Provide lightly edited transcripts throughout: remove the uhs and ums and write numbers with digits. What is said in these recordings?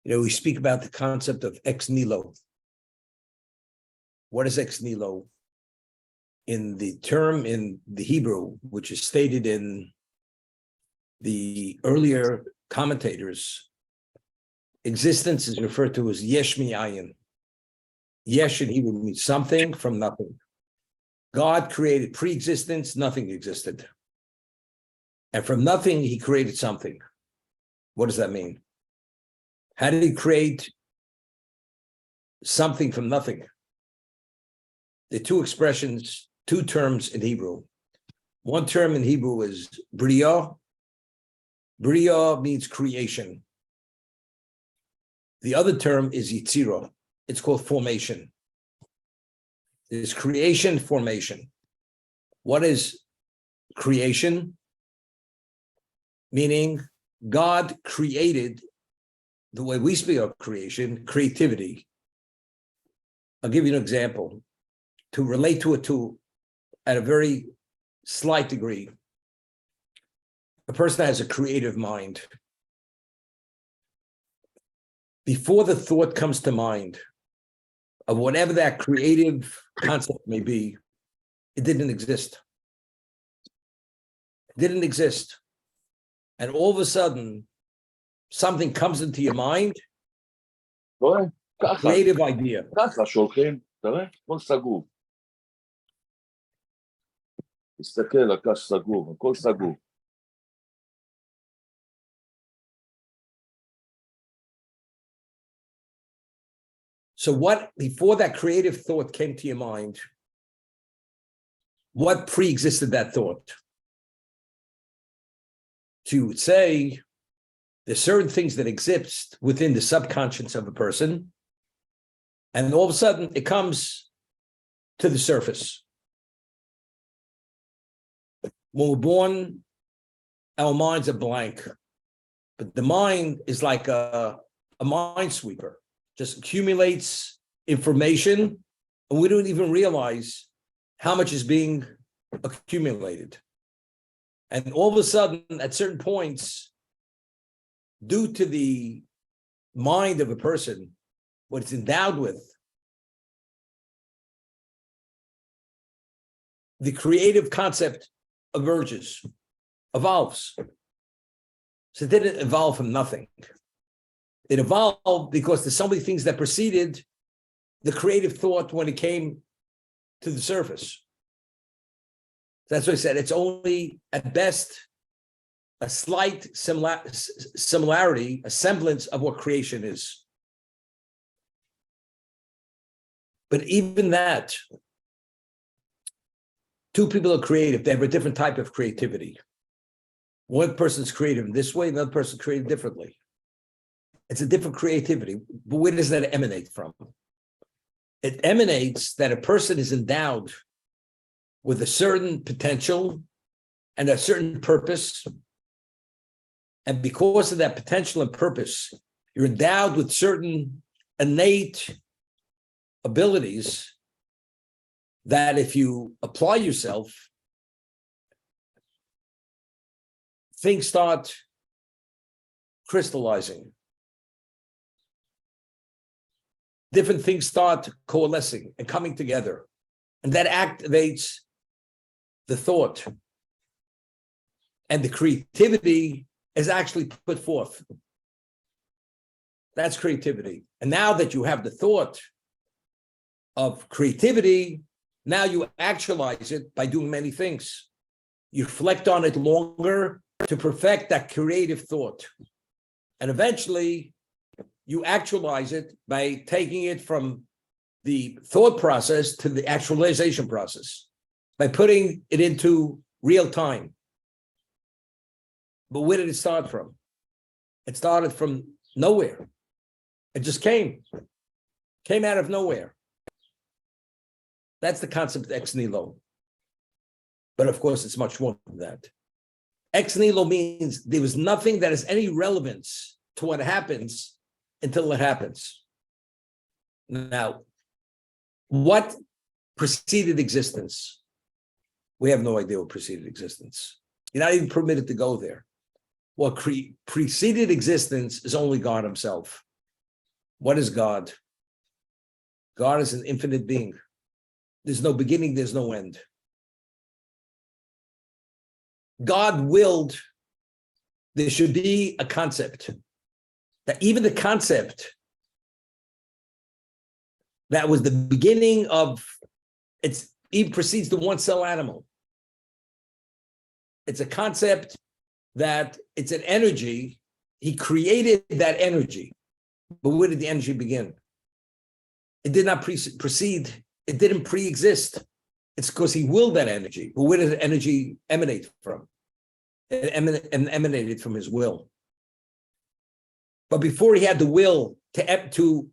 We speak about the concept of ex nihilo. What is ex nihilo? In the term in the Hebrew, which is stated in the earlier commentators, existence is referred to as yesh mi'ayin. Yesh in Hebrew means something from nothing. God created pre-existence, nothing existed. And from nothing, he created something. What does that mean? How did he create something from nothing? There are two expressions, two terms in Hebrew. One term in Hebrew is bria. Bria means creation. The other term is yitzira. It's called formation. There's creation, formation. What is creation? Meaning God created, the way we speak of creation, creativity. I'll give you an example to relate to it at a very slight degree. A person has a creative mind. Before the thought comes to mind of whatever that creative concept may be, it didn't exist. It didn't exist. And all of a sudden, something comes into your mind, creative idea. ככה שולחים, תראה, הכל סגור. תסתכל, הקש סגור, הכל סגור. So what, before that creative thought came to your mind, what pre-existed that thought? So you would say there's certain things that exist within the subconscious of a person, and all of a sudden it comes to the surface. When we're born, our minds are blank, but the mind is like a minesweeper. Just accumulates information, and we don't even realize how much is being accumulated. And all of a sudden, at certain points, due to the mind of a person, what it's endowed with, the creative concept emerges, evolves. So it didn't evolve from nothing. It evolved because there's so many things that preceded the creative thought when it came to the surface. That's what I said. It's only, at best, a slight similarity, a semblance of what creation is. But even that, two people are creative. They have a different type of creativity. One person's creative in this way, another person's creative differently. It's a different creativity. But where does that emanate from? It emanates that a person is endowed with a certain potential and a certain purpose. And because of that potential and purpose, you're endowed with certain innate abilities that if you apply yourself, things start crystallizing. Different things start coalescing and coming together. And that activates the thought. And the creativity is actually put forth. That's creativity. And now that you have the thought of creativity, now you actualize it by doing many things. You reflect on it longer to perfect that creative thought. And eventually, you actualize it by taking it from the thought process to the actualization process, by putting it into real time. But where did it start from? It started from nowhere. It just came out of nowhere. That's the concept of ex nihilo. But of course, it's much more than that. Ex nihilo means there was nothing that has any relevance to what happens until it happens. Now, what preceded existence? We have no idea what preceded existence. You're not even permitted to go there. What preceded existence is only God himself. What is God? God is an infinite being. There's no beginning, there's no end. God willed there should be a concept, that even the concept that was the beginning of, it precedes the one-cell animal. It's a concept that it's an energy. He created that energy. But where did the energy begin? It did not precede, it didn't pre-exist. It's because he willed that energy. But where did the energy emanate from? It emanated from his will. But before he had the will to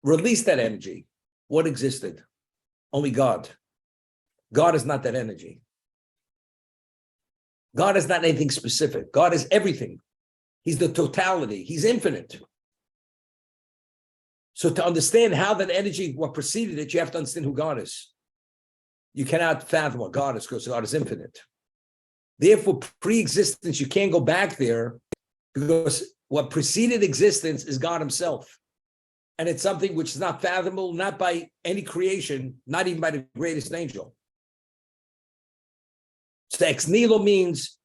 release that energy, what existed? Only God. God is not that energy. God is not anything specific. God is everything. He's the totality. He's infinite. So to understand how that energy, what preceded it, you have to understand who God is. You cannot fathom what God is because God is infinite. Therefore, pre-existence, you can't go back there because what preceded existence is God himself. And it's something which is not fathomable, not by any creation, not even by the greatest angel. So ex nihilo means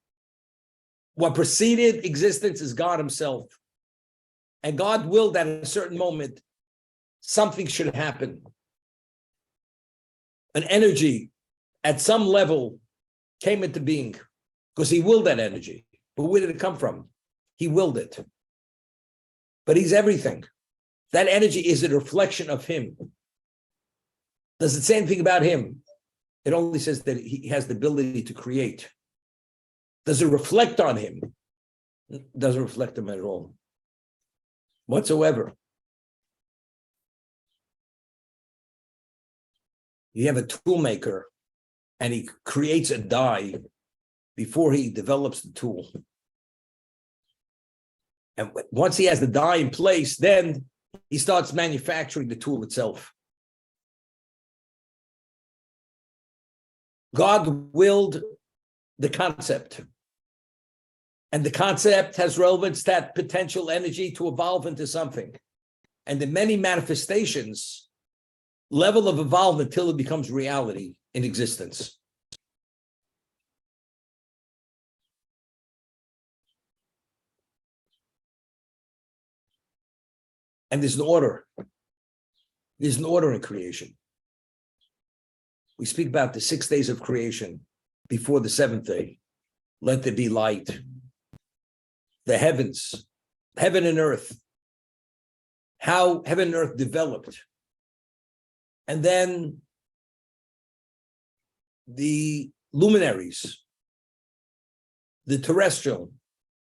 what preceded existence is God himself. And God willed that at a certain moment, something should happen. An energy at some level came into being because he willed that energy. But where did it come from? He willed it. But he's everything. That energy is a reflection of him. Does it say anything about him? It only says that he has the ability to create. Does it reflect on him? It doesn't reflect him at all, whatsoever. You have a tool maker and he creates a die before he develops the tool. And once he has the die in place, then he starts manufacturing the tool itself. God willed the concept. And the concept has relevance, that potential energy to evolve into something. And the many manifestations, level of evolvement until it becomes reality in existence. And there's an order. There's an order in creation. We speak about the 6 days of creation before the seventh day. Let there be light. The heavens, heaven and earth, how heaven and earth developed. And then the luminaries, the terrestrial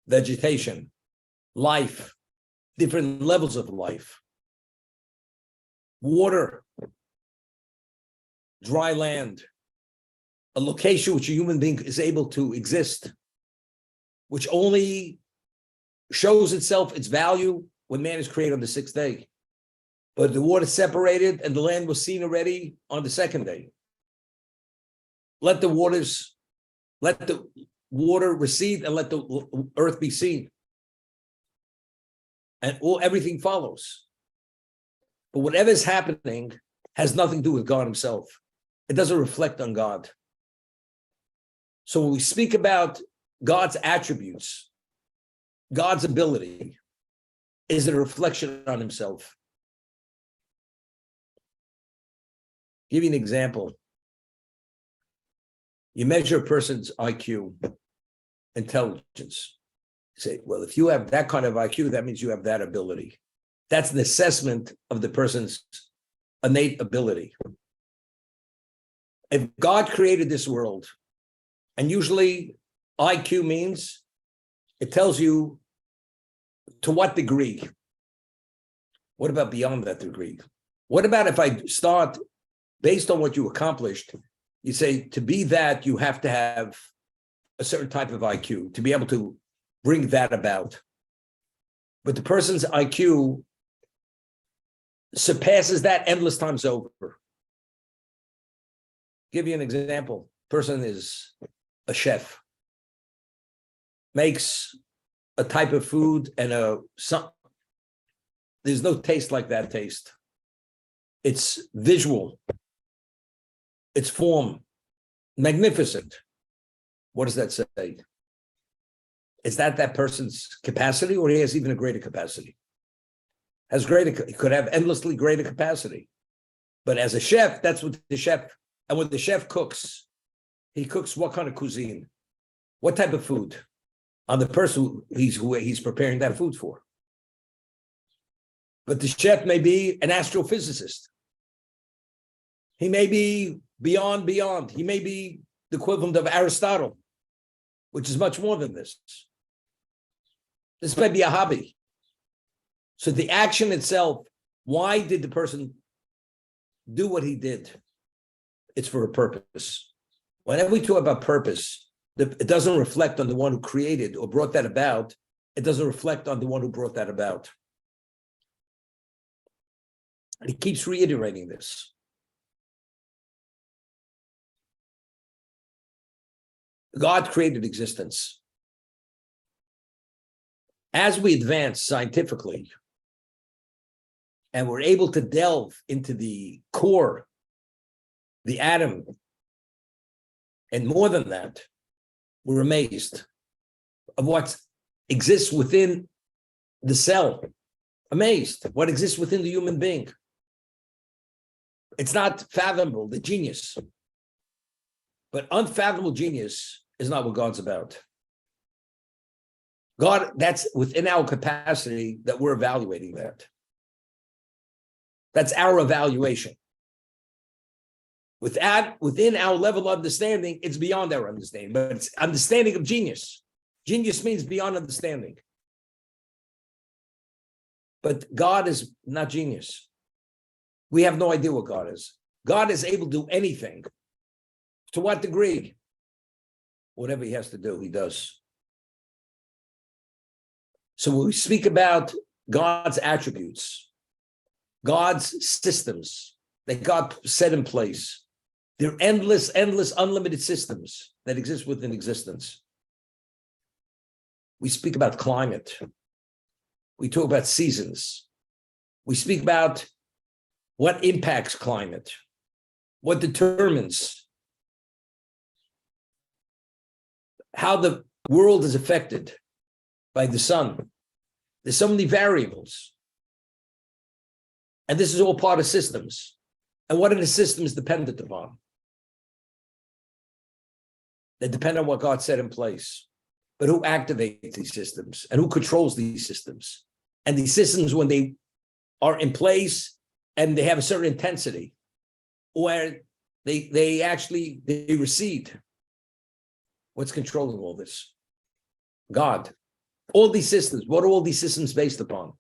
vegetation, life, different levels of life, water, dry land, a location which a human being is able to exist, which only shows itself, its value, when man is created on the 6th day. But the water separated and the land was seen already on the 2nd day. Let the water recede and let the earth be seen. And everything follows. But whatever is happening has nothing to do with God himself. It doesn't reflect on God. So when we speak about God's attributes, God's ability is a reflection on himself. Give you an example. You measure a person's IQ, intelligence. You say, well, if you have that kind of IQ, that means you have that ability. That's an assessment of the person's innate ability. If God created this world, and usually IQ means it tells you to what degree. What about beyond that degree? What about if I start based on what you accomplished? You say to be that, you have to have a certain type of IQ to be able to bring that about. But the person's IQ surpasses that endless times over. Give you an example. Person is a chef, makes a type of food and the There's no taste like that taste. It's visual. It's form. Magnificent. What does that say? Is that person's capacity, or he has even a greater capacity? He could have endlessly greater capacity. But as a chef, that's what the chef, and when the chef cooks, he cooks what kind of cuisine? What type of food? On the person who he's preparing that food for. But the chef may be an astrophysicist. He may be beyond. He may be the equivalent of Aristotle, which is much more than this. This may be a hobby. So the action itself, why did the person do what he did? It's for a purpose. Whenever we talk about purpose, it doesn't reflect on the one who created or brought that about. It doesn't reflect on the one who brought that about. And he keeps reiterating this. God created existence. As we advance scientifically, and we're able to delve into the core, the atom, and more than that, we're amazed of what exists within the cell. Amazed what exists within the human being. It's not fathomable, the genius. But unfathomable genius is not what God's about. God, that's within our capacity that we're evaluating that. That's our evaluation. Within our level of understanding, it's beyond our understanding, but it's understanding of genius. Genius means beyond understanding. But God is not genius. We have no idea what God is. God is able to do anything. To what degree? Whatever he has to do, he does. So when we speak about God's attributes, God's systems that God set in place, they're endless, unlimited systems that exist within existence. We speak about climate. We talk about seasons. We speak about what impacts climate, what determines how the world is affected by the sun. There's so many variables. And this is all part of systems. And what are the systems dependent upon? They depend on what God set in place. But who activates these systems and who controls these systems? And these systems, when they are in place and they have a certain intensity, where they recede. What's controlling all this? God. All these systems, what are all these systems based upon?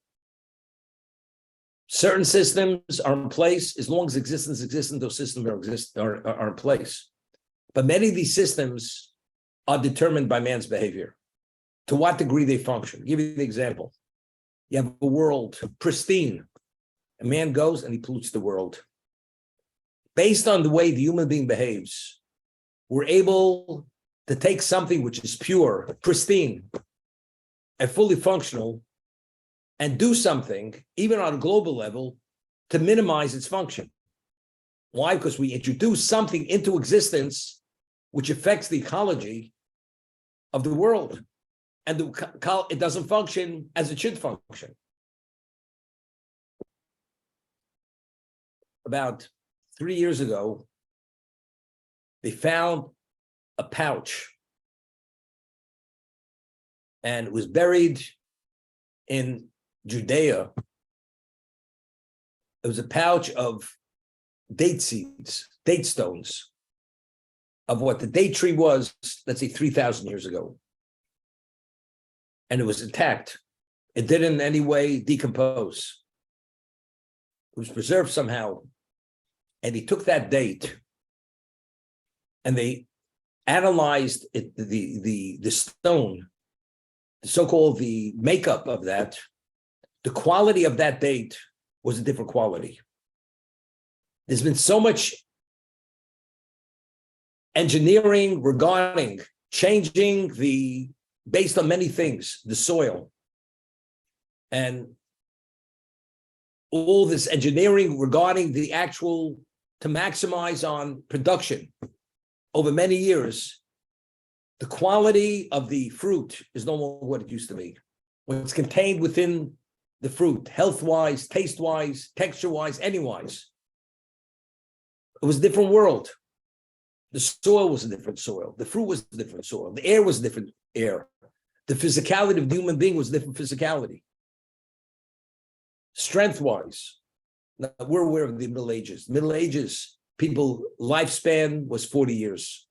Certain systems are in place. As long as existence exists, those systems are in place. But many of these systems are determined by man's behavior. To what degree they function. I'll give you the example. You have a world pristine. A man goes and he pollutes the world. Based on the way the human being behaves, we're able to take something which is pure, pristine, and fully functional, and do something, even on a global level, to minimize its function. Why? Because we introduce something into existence which affects the ecology of the world, and it doesn't function as it should function. About 3 years ago, they found a pouch, and it was buried in Judea. It was a pouch of date seeds, date stones, of what the date tree was, let's say 3,000 years ago. And it was intact. It didn't in any way decompose. It was preserved somehow. And he took that date and they analyzed it, the stone, the so-called the makeup of that. The quality of that date was a different quality. There's been so much engineering regarding changing based on many things, the soil. And all this engineering regarding the actual, to maximize on production over many years, the quality of the fruit is no longer what it used to be. What's contained within the fruit, health-wise, taste-wise, texture-wise, any-wise. It was a different world. The soil was a different soil. The fruit was a different soil. The air was a different air. The physicality of the human being was a different physicality. Strength-wise, now, we're aware of the Middle Ages. Middle Ages, people, lifespan was 40 years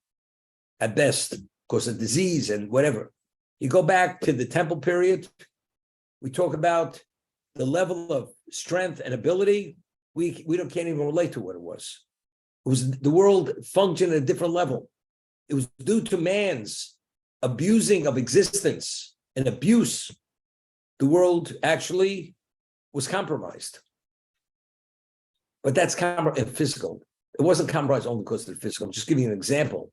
at best, because of disease and whatever. You go back to the temple period, we talk about the level of strength and ability, we can't even relate to what it was. It was the world functioned at a different level. It was due to man's abusing of existence and abuse. The world actually was compromised. But that's physical. It wasn't compromised only because of the physical. I'm just giving you an example.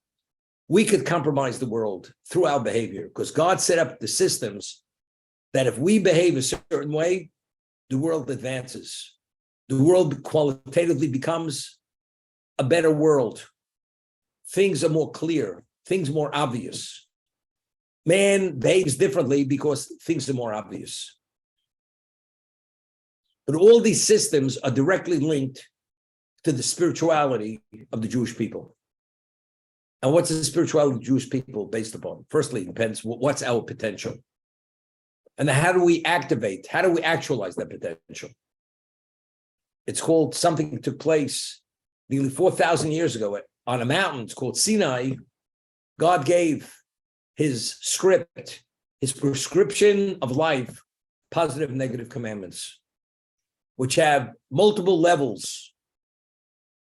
We could compromise the world through our behavior because God set up the systems that if we behave a certain way, the world advances. The world qualitatively becomes a better world. Things are more clear, things more obvious. Man behaves differently because things are more obvious. But all these systems are directly linked to the spirituality of the Jewish people. And what's the spirituality of the Jewish people based upon? Firstly, it depends what's our potential. And how do we activate? How do we actualize that potential? It's called, something took place nearly 4,000 years ago on a mountain. It's called Sinai. God gave his script, his prescription of life, positive and negative commandments, which have multiple levels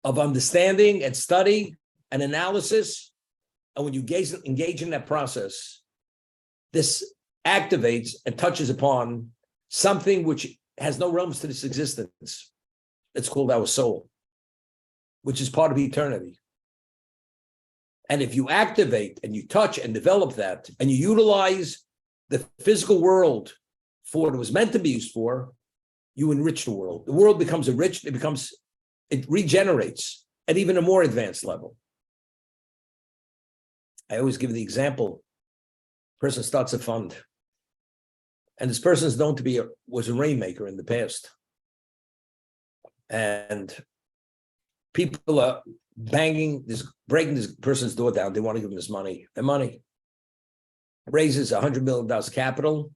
of understanding and study and analysis. And when you engage in that process, this activates and touches upon something which has no realms to this existence. It's called our soul, which is part of eternity. And if you activate and you touch and develop that, and you utilize the physical world for what it was meant to be used for, you enrich the world. The world becomes enriched, it regenerates at even a more advanced level. I always give the example, person starts a fund, and this person is known to was a rainmaker in the past. And people are breaking this person's door down. They want to give him this money. The money raises $100 million capital,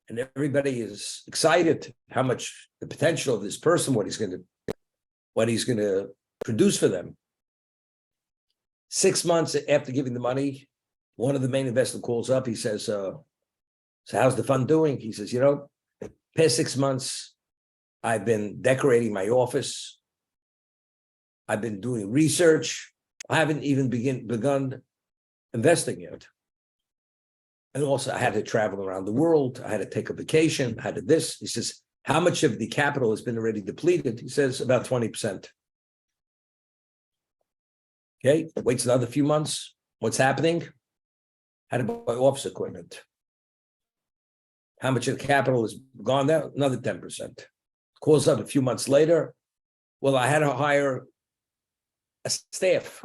and everybody is excited how much the potential of this person, what he's going to produce for them. 6 months after giving the money, one of the main investors calls up. He says, so how's the fund doing? He says, past 6 months, I've been decorating my office. I've been doing research. I haven't even begun investing yet. And also I had to travel around the world. I had to take a vacation. I had to this. He says, how much of the capital has been already depleted? He says about 20%. Okay, waits another few months. What's happening? Had to buy office equipment. How much of the capital has gone there? Another 10%. Calls up a few months later. Well, I had to hire a staff.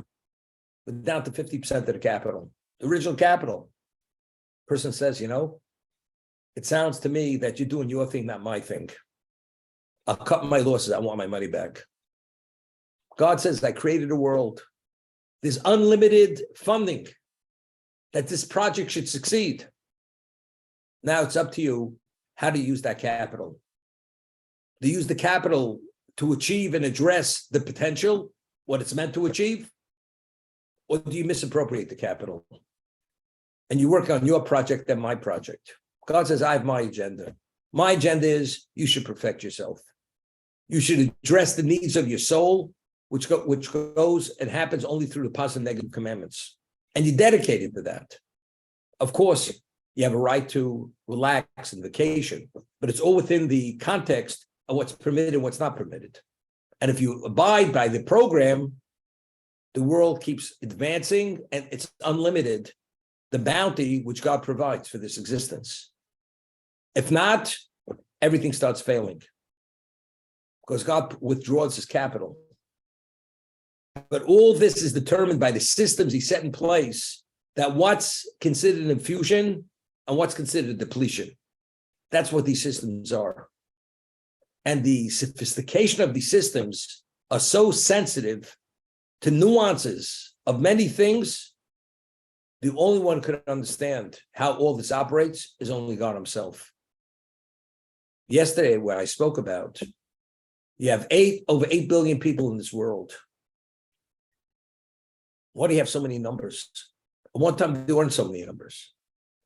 We're down to 50% of the capital, the original capital. Person says, it sounds to me that you're doing your thing, not my thing. I'll cut my losses. I want my money back. God says, I created a world. There's unlimited funding that this project should succeed. Now it's up to you how to use that capital. To use the capital to achieve and address the potential, what it's meant to achieve, or do you misappropriate the capital? And you work on your project than my project. God says, I have my agenda. My agenda is you should perfect yourself. You should address the needs of your soul, which goes and happens only through the positive and negative commandments. And you're dedicated to that. Of course, you have a right to relax and vacation, but it's all within the context of what's permitted and what's not permitted. And if you abide by the program, the world keeps advancing and it's unlimited, the bounty which God provides for this existence. If not, everything starts failing. because God withdraws his capital. But all this is determined by the systems he set in place, that what's considered an infusion and what's considered a depletion. That's what these systems are. And the sophistication of these systems are so sensitive to nuances of many things. The only one could understand how all this operates is only God himself. Yesterday, when I spoke about, you have over 8 billion people in this world. Why do you have so many numbers? At one time, there weren't so many numbers.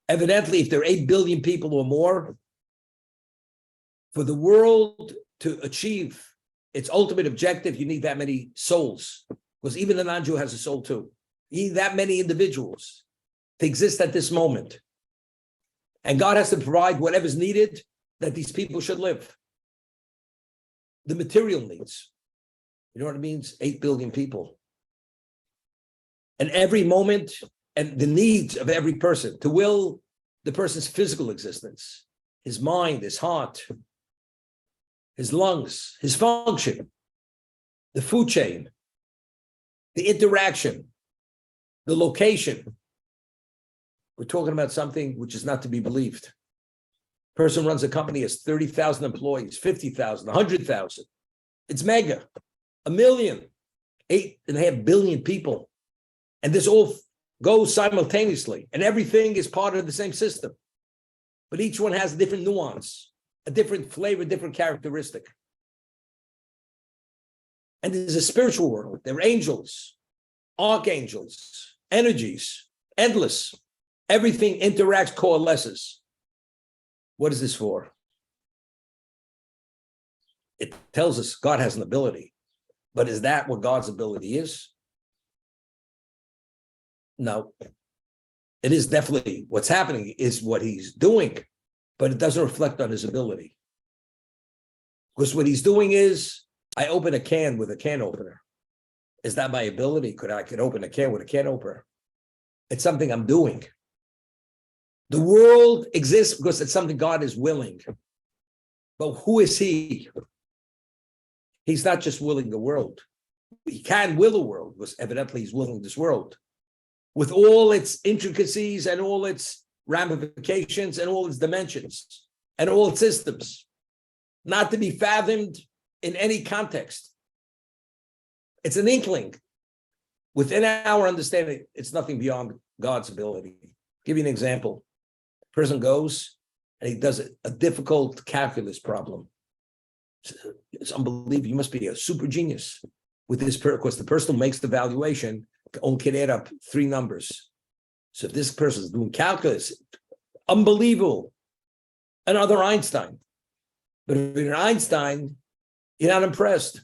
Evidently, if there are 8 billion people or more, for the world to achieve its ultimate objective, you need that many souls. Because even a non-Jew has a soul too. You need that many individuals to exist at this moment. And God has to provide whatever's needed that these people should live. The material needs. You know what it means? 8 billion people. And every moment and the needs of every person to will the person's physical existence, his mind, his heart, his lungs, his function, the food chain, the interaction, the location. We're talking about something which is not to be believed. Person runs a company, has 30,000 employees, 50,000, 100,000. It's mega, 1 million, 8.5 billion people. And this all goes simultaneously, and everything is part of the same system. But each one has a different nuance, a different flavor, different characteristic. And there's a spiritual world. There are angels, archangels, energies, endless. Everything interacts, coalesces. What is this for? It tells us God has an ability. But is that what God's ability is? No. It is definitely what's happening is what he's doing, but it doesn't reflect on his ability. Because what he's doing is, I open a can with a can opener. Is that my ability? I could open a can with a can opener? It's something I'm doing. The world exists because it's something God is willing. But who is he? He's not just willing the world. He can will the world because evidently he's willing this world. With all its intricacies and all its ramifications and all its dimensions and all its systems, not to be fathomed in any context. It's an inkling. Within our understanding, it's nothing beyond God's ability. I'll give you an example. A person goes and he does a difficult calculus problem. It's unbelievable. You must be a super genius with this, because the person who makes the valuation only can add up 3 numbers. So if this person is doing calculus, unbelievable. Another Einstein. But if you're an Einstein, you're not impressed.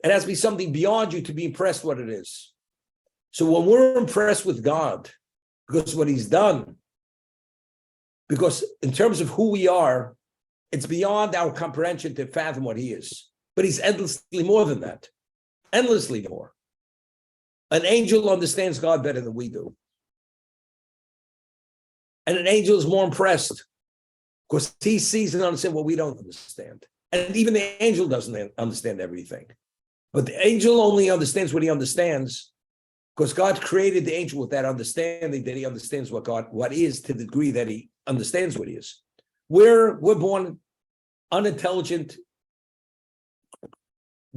It has to be something beyond you to be impressed what it is. So when we're impressed with God, because what he's done, because in terms of who we are, it's beyond our comprehension to fathom what he is. But he's endlessly more than that. Endlessly more. An angel understands God better than we do. And an angel is more impressed because he sees and understands what we don't understand. And even the angel doesn't understand everything. But the angel only understands what he understands because God created the angel with that understanding that he understands what is to the degree that he understands what he is. We're born unintelligent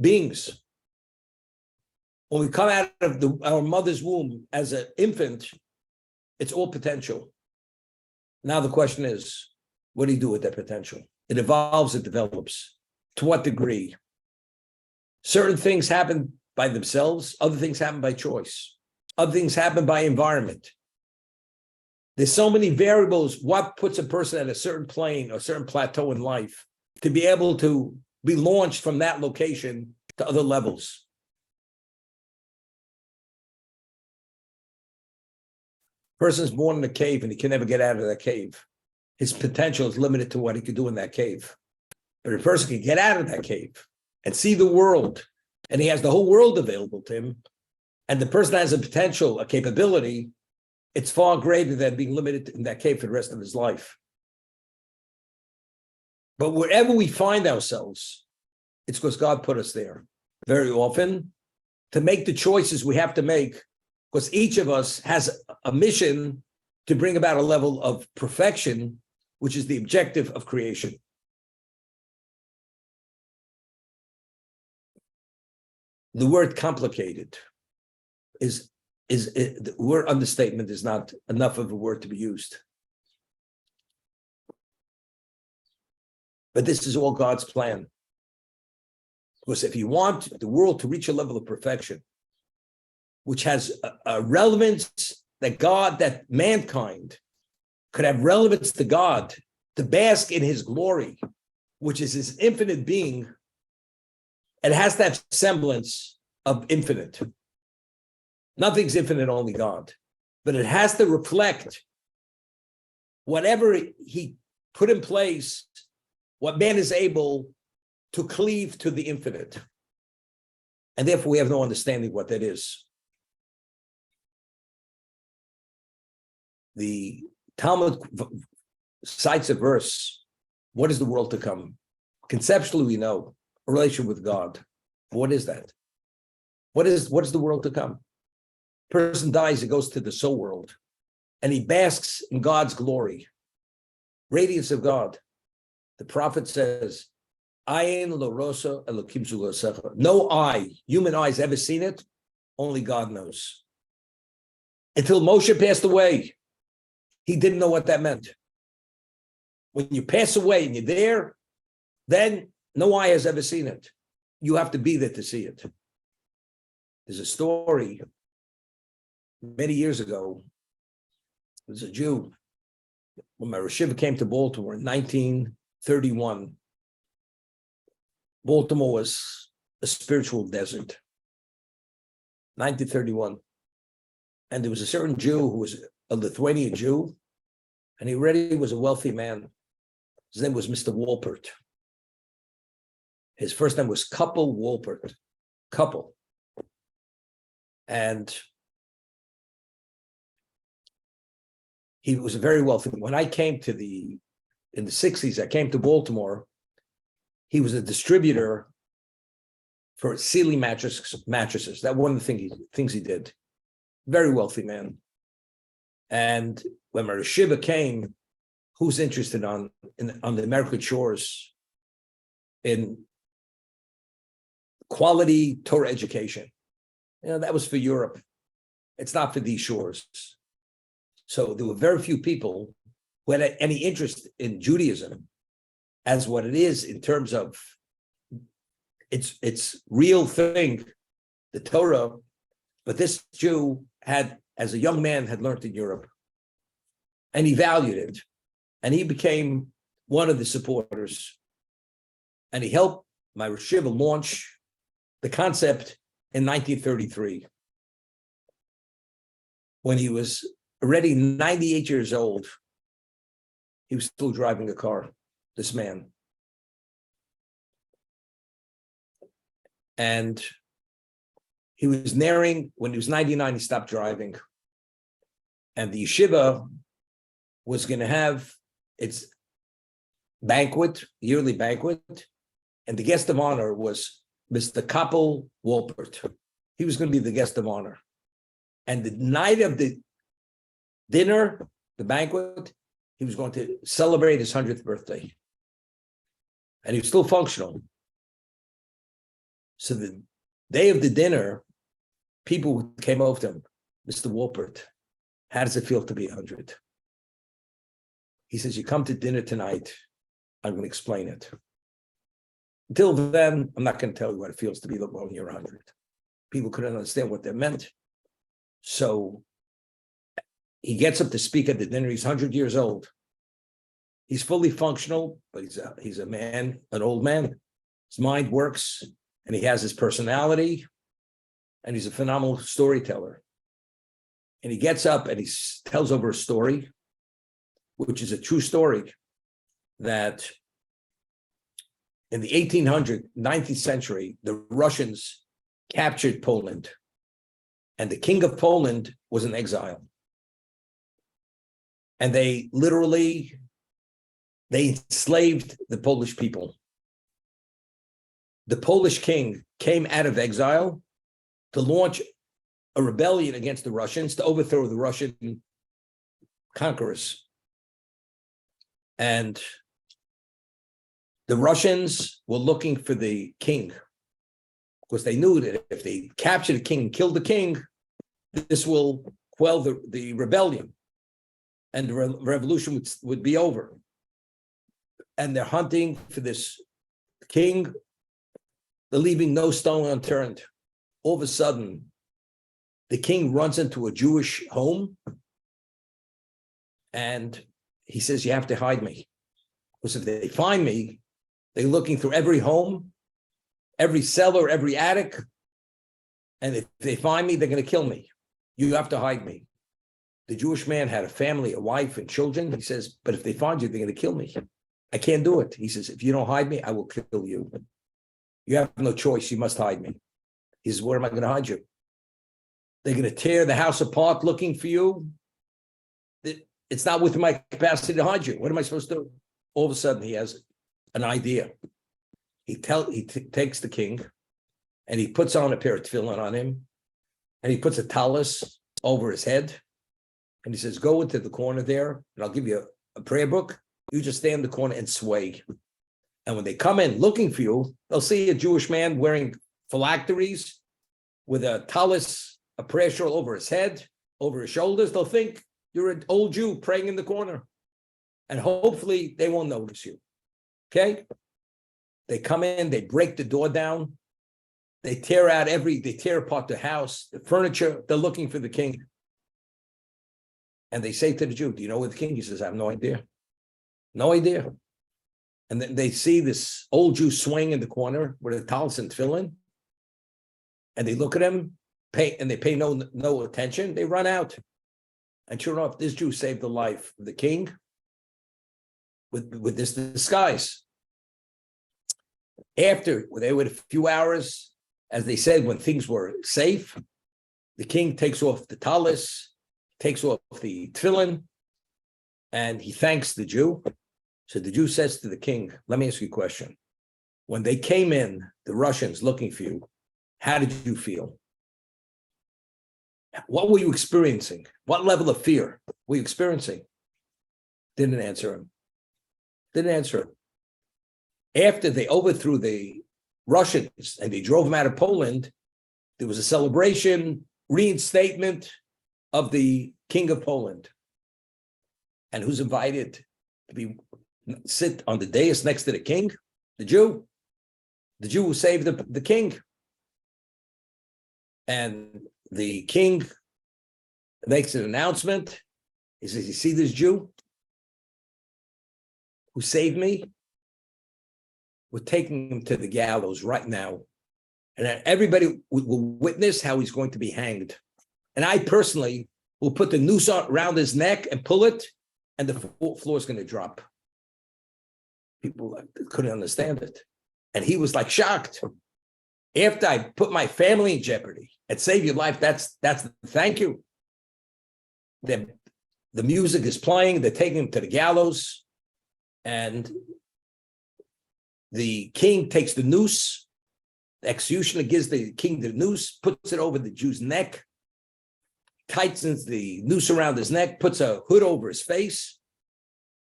beings. When we come out of our mother's womb as an infant, it's all potential. Now the question is, what do you do with that potential? It evolves, it develops. To what degree? Certain things happen by themselves, other things happen by choice. Other things happen by environment. There's so many variables, what puts a person at a certain plane or a certain plateau in life to be able to be launched from that location to other levels. Person's born in a cave and he can never get out of that cave. His potential is limited to what he could do in that cave. But a person can get out of that cave and see the world, and he has the whole world available to him, and the person has a potential, a capability, it's far greater than being limited in that cave for the rest of his life. But wherever we find ourselves, It's because God put us there. Very often, to make the choices we have to make, because each of us has a mission to bring about a level of perfection, which is the objective of creation. The word complicated is the word understatement is not enough of a word to be used. But this is all God's plan. Because if you want the world to reach a level of perfection, which has a relevance that mankind could have relevance to God, to bask in his glory, which is his infinite being, it has that semblance of infinite. Nothing's infinite, only God. But it has to reflect whatever he put in place, what man is able to cleave to the infinite. And therefore, we have no understanding what that is. The Talmud cites a verse, what is the world to come? Conceptually, we know a relation with God. What is that? What is the world to come? Person dies, he goes to the soul world, and he basks in God's glory, radiance of God. The prophet says, "Ayin lo rosa elokim zulosecha." No eye, human eyes, ever seen it. Only God knows. Until Moshe passed away, he didn't know what that meant. When you pass away and you're there, then no eye has ever seen it. You have to be there to see it. There's a story many years ago. There's a Jew. When my Yeshiva came to Baltimore in 1931, Baltimore was a spiritual desert. 1931. And there was a certain Jew who was a Lithuanian Jew, and he already was a wealthy man. His name was Mr. Walpert. His first name was Couple Walpert. Couple. And he was a very wealthy. When I came in the 60s, I came to Baltimore, he was a distributor for Sealy mattresses. That one of the things he did. Very wealthy man. And when my Yeshiva came, who's interested on the American shores in quality Torah education? That was for Europe. It's not for these shores. So there were very few people who had any interest in Judaism as what it is in terms of its real thing, the Torah. But this Jew had, as a young man, had learned in Europe, and he valued it, and he became one of the supporters, and he helped my Yeshiva launch the concept in 1933, when he was already 98 years old. He was still driving a car, this man. And he was nearing, when he was 99, he stopped driving. And the yeshiva was going to have its banquet, yearly banquet, and the guest of honor was Mr. Couple Walpert. He was going to be the guest of honor. And the night of the dinner, the banquet, he was going to celebrate his 100th birthday. And he was still functional. So the day of the dinner, people came over to him, Mr. Walpert, how does it feel to be 100? He says, you come to dinner tonight, I'm going to explain it. Until then, I'm not going to tell you what it feels to be when you're 100. People couldn't understand what that meant. So he gets up to speak at the dinner. He's 100 years old. He's fully functional, but he's a man, an old man. His mind works, and he has his personality, and he's a phenomenal storyteller. And he gets up and he tells over a story, which is a true story, that in the 19th century, the Russians captured Poland, and the king of Poland was in exile. And they enslaved the Polish people. the Polish king came out of exile to launch a rebellion against the Russians, to overthrow the Russian conquerors. And the Russians were looking for the king because they knew that if they captured the king and killed the king, this will quell the rebellion and the revolution would be over. And they're hunting for this king. They're leaving no stone unturned. All of a sudden, the king runs into a Jewish home and he says, you have to hide me. Because if they find me, they're looking through every home, every cellar, every attic. And if they find me, they're going to kill me. You have to hide me. The Jewish man had a family, a wife and children. He says, but if they find you, they're going to kill me. I can't do it. He says, if you don't hide me, I will kill you. You have no choice. You must hide me. He says, where am I going to hide you? They're going to tear the house apart looking for you. It's not within my capacity to hide you. What am I supposed to do? All of a sudden, he has an idea. He takes the king and he puts on a pair of tefillin on him and he puts a talus over his head. And he says, go into the corner there and I'll give you a prayer book. You just stand in the corner and sway. And when they come in looking for you, they'll see a Jewish man wearing phylacteries with a talus, a prayer shawl over his head, over his shoulders. They'll think you're an old Jew praying in the corner. And hopefully they won't notice you. Okay? They come in, they break the door down. They tear apart the house, the furniture. They're looking for the king. And they say to the Jew, do you know where the king? He says, I have no idea. No idea. And then they see this old Jew swing in the corner with a talus and tefillin. And they look at him, and they pay no attention. They run out. And sure enough, this Jew saved the life of the king with this disguise. After they waited a few hours, as they said, when things were safe, the king takes off the talus, takes off the tefillin, and he thanks the Jew. So the Jew says to the king, let me ask you a question. When they came in, the Russians looking for you, how did you feel? What were you experiencing? What level of fear were you experiencing? Didn't answer him. Didn't answer him. After they overthrew the Russians and they drove them out of Poland, there was a celebration, reinstatement of the King of Poland. And who's invited to sit on the dais next to the king? The Jew. The Jew who saved the king. And the king makes an announcement. He says, you see this Jew who saved me? We're taking him to the gallows right now. And everybody will witness how he's going to be hanged. And I personally will put the noose around his neck and pull it, and the floor is going to drop. People couldn't understand it. And he was like shocked. After I put my family in jeopardy and save your life, that's thank you. The music is playing, they're taking him to the gallows, and the king takes the noose. The executioner gives the king the noose, puts it over the Jew's neck, tightens the noose around his neck, puts a hood over his face,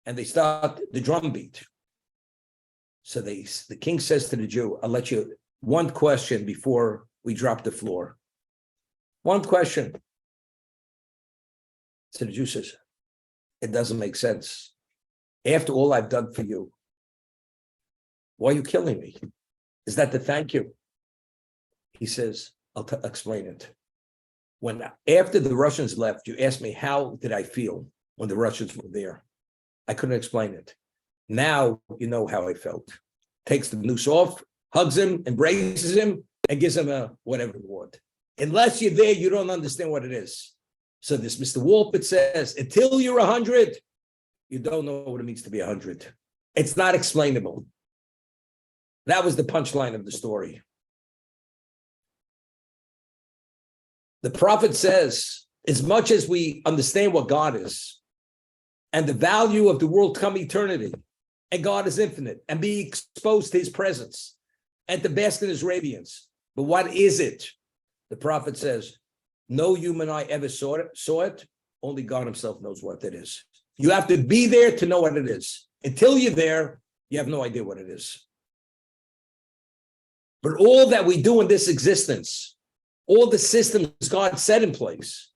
and they start the drum beat. So the king says to the Jew, I'll let you one question before we drop the floor. One question. So the Jew says, it doesn't make sense. After all I've done for you, why are you killing me? Is that to thank you? He says, I'll explain it. After the Russians left, you asked me, how did I feel when the Russians were there? I couldn't explain it. Now you know how I felt. Takes the noose off, hugs him, embraces him, and gives him a whatever reward. Unless you're there, you don't understand what it is. So this Mr. Walpett says, until you're 100, you don't know what it means to be 100. It's not explainable. That was the punchline of the story. The prophet says, as much as we understand what God is and the value of the world come eternity, and God is infinite, and be exposed to his presence, and to bask in his radiance. But what is it? The prophet says, no human eye ever saw it. Only God himself knows what it is. You have to be there to know what it is. Until you're there, you have no idea what it is. But all that we do in this existence, all the systems God set in place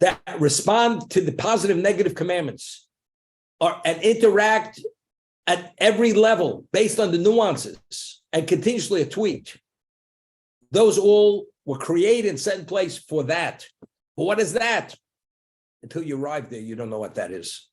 that respond to the positive, negative commandments and interact at every level based on the nuances and continuously are tweaked, those all were created and set in place for that. But what is that? Until you arrive there, you don't know what that is.